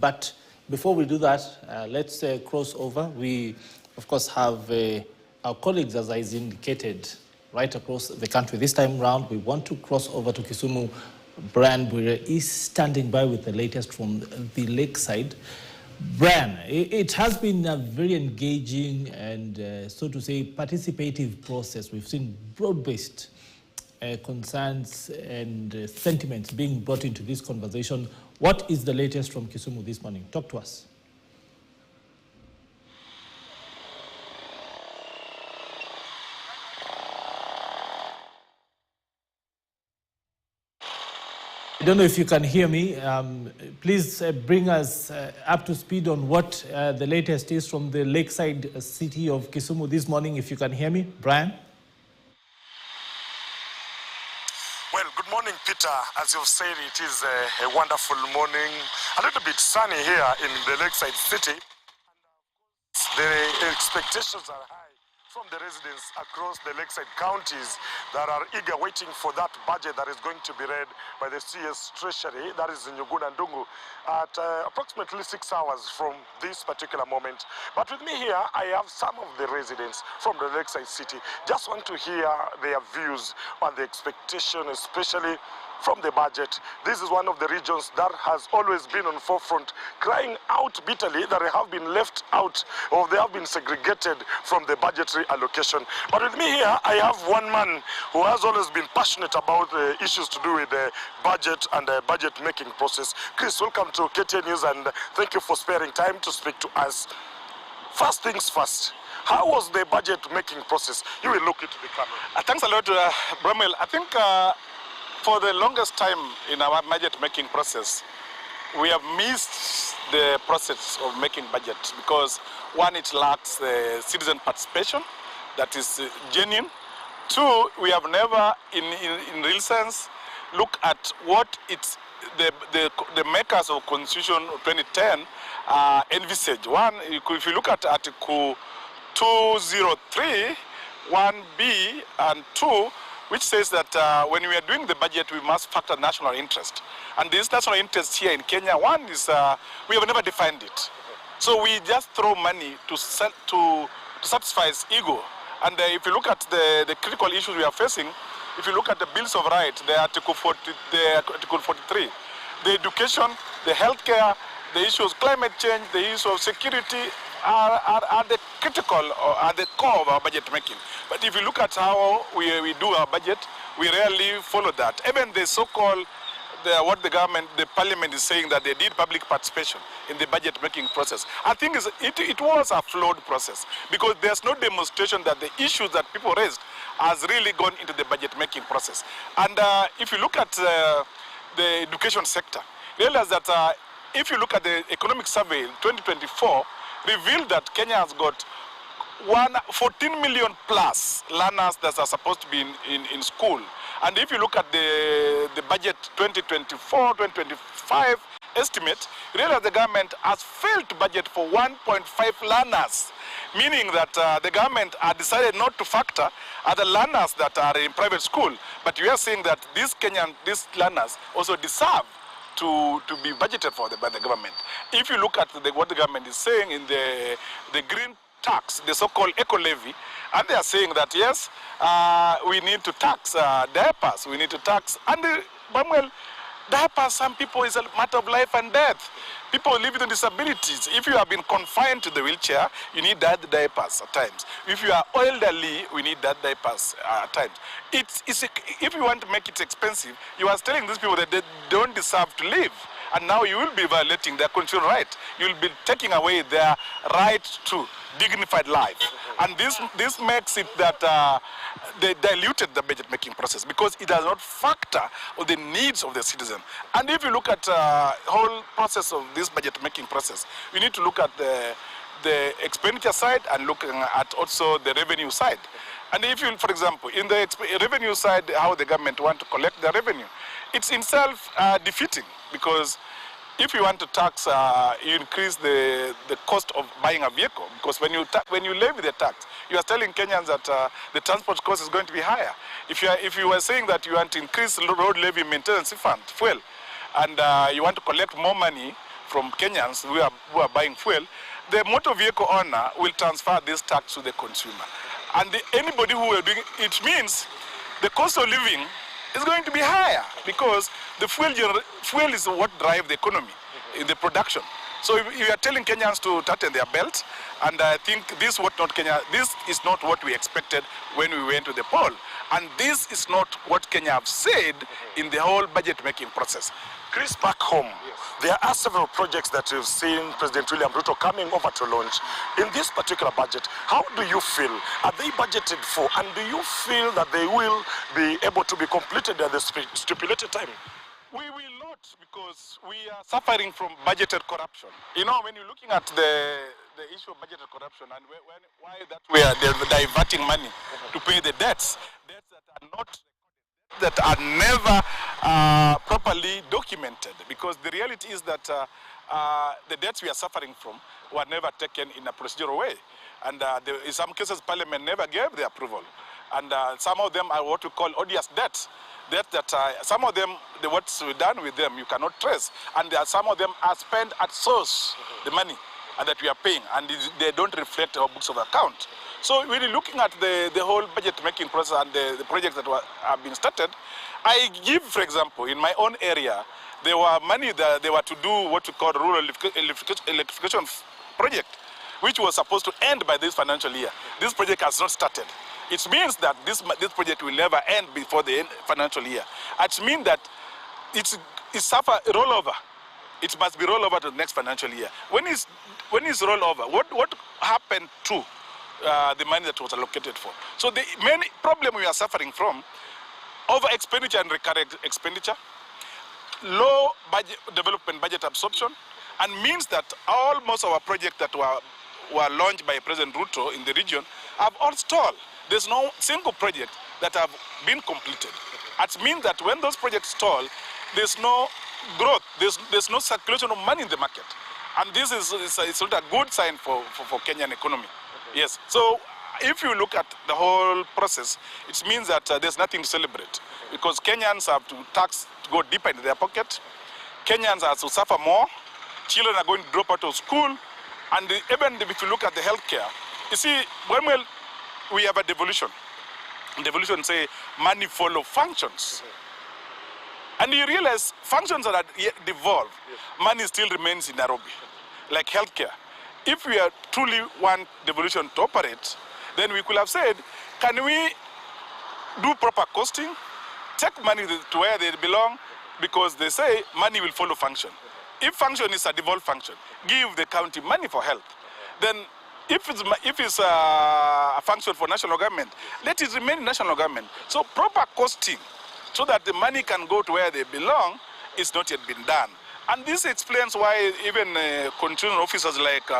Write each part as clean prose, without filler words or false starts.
But before we do that, let's cross over. We, of course, have our colleagues, as I indicated, right across the country. This time round, we want to cross over to Kisumu. Brian Bwire is standing by with the latest from the lakeside. Brian, it has been a very engaging and, so to say, participative process. We've seen broad-based concerns and sentiments being brought into this conversation. What is the latest from Kisumu this morning? Talk to us. I don't know if you can hear me. Please bring us up to speed on what the latest is from the lakeside city of Kisumu this morning, if you can hear me. Brian? Well, good morning, Peter. As you've said, it is a wonderful morning, a little bit sunny here in the lakeside city. The expectations are high from the residents across the lakeside counties that are eager waiting for that budget that is going to be read by the CS Treasury, that is in Nyuguna Ndungu, at approximately 6 hours from this particular moment. But with me here, I have some of the residents from the lakeside city. Just want to hear their views on the expectation, especially from the budget. This is one of the regions that has always been on forefront, crying out bitterly that they have been left out or they have been segregated from the budgetary allocation. But with me here, I have one man who has always been passionate about issues to do with the budget and the budget making process. Chris, welcome to KTN News and thank you for sparing time to speak to us. First things first, how was the budget making process? You will look into the camera. Thanks a lot, Bramwell. I think for the longest time in our budget making process, we have missed the process of making budget because one, it lacks citizen participation that is genuine. Two, we have never, in real sense, looked at what it's the makers of Constitution 2010 envisage. One, if you look at Article 203, 1B and 2, which says that when we are doing the budget, we must factor national interest. And this national interest here in Kenya, one is we have never defined it. So we just throw money to satisfy its ego. And if you look at the critical issues we are facing, if you look at the Bills of Rights, the Article 43, the education, the healthcare, the issues of climate change, the issue of security are the critical or are the core of our budget making. But if you look at how we do our budget, we rarely follow that. Even the so-called, what the government, the parliament is saying that they did public participation in the budget making process. I think it was a flawed process because there's no demonstration that the issues that people raised has really gone into the budget making process. And if you look at the education sector, realize that if you look at the economic survey 2024, revealed that Kenya has got 14 million plus learners that are supposed to be in school. And if you look at the budget 2024-2025 estimate, realize the government has failed to budget for 1.5 learners, meaning that the government has decided not to factor other learners that are in private school. But we are saying that these learners also deserve to be budgeted for by the government. If you look at what the government is saying in the green tax, the so-called eco-levy, and they are saying that yes, we need to tax diapers, we need to tax, and well, diapers, some people is a matter of life and death. People living with disabilities, if you have been confined to the wheelchair, you need that diapers at times. If you are elderly, we need that diapers at times. If you want to make it expensive, you are telling these people that they don't deserve to live. And now you will be violating their constitutional right. You will be taking away their right to dignified life. And this makes it that they diluted the budget making process because it does not factor on the needs of the citizen. And if you look at the whole process of this budget making process, you need to look at the expenditure side and looking at also the revenue side. And if you, for example, in the revenue side, how the government want to collect the revenue, it's in itself defeating because if you want to tax, you increase the cost of buying a vehicle because when you levy the tax, you are telling Kenyans that the transport cost is going to be higher. If you were saying that you want to increase road levy maintenance fund, fuel, and you want to collect more money from Kenyans who are buying fuel, the motor vehicle owner will transfer this tax to the consumer. And anybody who are doing it means the cost of living is going to be higher because the fuel is what drives the economy, in the production. So if you are telling Kenyans to tighten their belt, and I think this is not what we expected when we went to the poll. And this is not what Kenya have said in the whole budget making process. Chris, back home, there are several projects that we've seen President William Ruto coming over to launch. In this particular budget, how do you feel? Are they budgeted for? And do you feel that they will be able to be completed at the stipulated time? We will not, because we are suffering from budgeted corruption. You know, when you're looking at the issue of budgeted corruption and why that we are diverting money to pay the debts that are never properly documented, because the reality is that the debts we are suffering from were never taken in a procedural way. And in some cases, Parliament never gave the approval. And some of them are what we call odious debts. Some of them, what's done with them, you cannot trace. And some of them are spent at source, the money that we are paying, and they don't reflect our books of account. So really looking at the whole budget making process and the projects that have been started, I give, for example, in my own area, there were money that they were to do what we call rural electrification project, which was supposed to end by this financial year. This project has not started. It means that this project will never end before the end financial year. It means that it's suffer rollover. It must be rolled over to the next financial year. When it's rolled over, what happened to the money that was allocated for? So the main problem we are suffering from, over expenditure and recurrent expenditure, low development budget absorption, and means that most of our projects that were launched by President Ruto in the region have all stalled. There's no single project that have been completed. It means that when those projects stall, there's no growth, there's no circulation of money in the market. And this is not a good sign for Kenyan economy. Yes, so if you look at the whole process, it means that there's nothing to celebrate, because Kenyans have to tax to go deeper into their pocket. Kenyans have to suffer more. Children are going to drop out of school. And even if you look at the healthcare, you see, when we have a devolution. Devolution say money follow functions. And you realize functions that are yet devolved, money still remains in Nairobi, like healthcare. If we truly want devolution to operate, then we could have said, can we do proper costing, take money to where they belong, because they say money will follow function. If function is a devolved function, give the county money for health. Then if it's a function for national government, let it remain in national government. So proper costing, so that the money can go to where they belong, is not yet been done. And this explains why even continuing officers like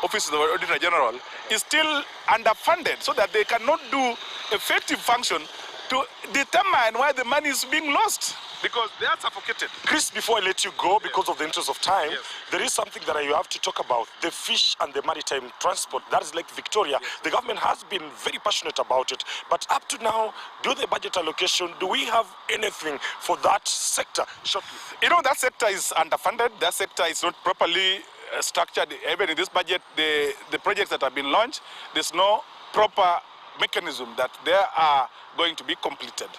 Office of the Auditor General is still underfunded, so that they cannot do effective function to determine why the money is being lost, because they are suffocated. Chris, before I let you go, because of the interest of time, there is something that you have to talk about, the fish and the maritime transport. That is Lake Victoria. The government has been very passionate about it, but up to now, do the budget allocation, do we have anything for that sector? Shortly. You know, that sector is underfunded. That sector is not properly structured. Even in this budget, the projects that have been launched, there's no proper mechanism that they are going to be completed.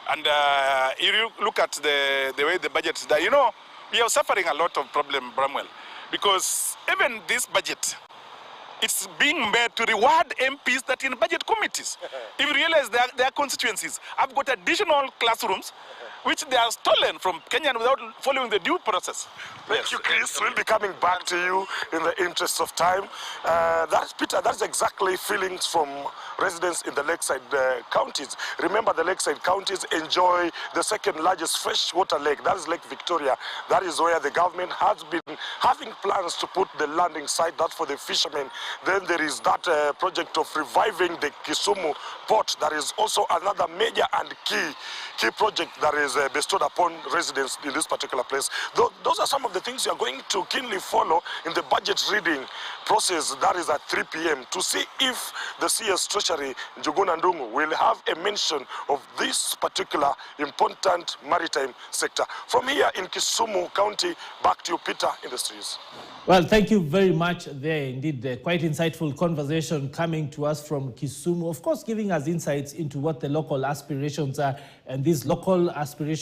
And if you look at the way the budget is done, you know, we are suffering a lot of problem, Bramwell, because even this budget, it's being made to reward MPs that in budget committees. If you realize their constituencies have got additional classrooms, which they are stolen from Kenyan without following the due process. Thank you, Chris. We'll be coming back to you in the interest of time. That's Peter, that's exactly feelings from residents in the lakeside counties. Remember, the lakeside counties enjoy the second largest freshwater lake. That is Lake Victoria. That is where the government has been having plans to put the landing site. That's for the fishermen. Then there is that project of reviving the Kisumu port. That is also another major and key project that is is bestowed upon residents in this particular place. Those are some of the things you are going to keenly follow in the budget reading process that is at 3 p.m. to see if the CS Treasury, Njuguna Ndung'u, will have a mention of this particular important maritime sector. From here in Kisumu County, back to you, Peter, in the streets. Well, thank you very much there. Indeed, quite insightful conversation coming to us from Kisumu. Of course, giving us insights into what the local aspirations are, and these local aspirations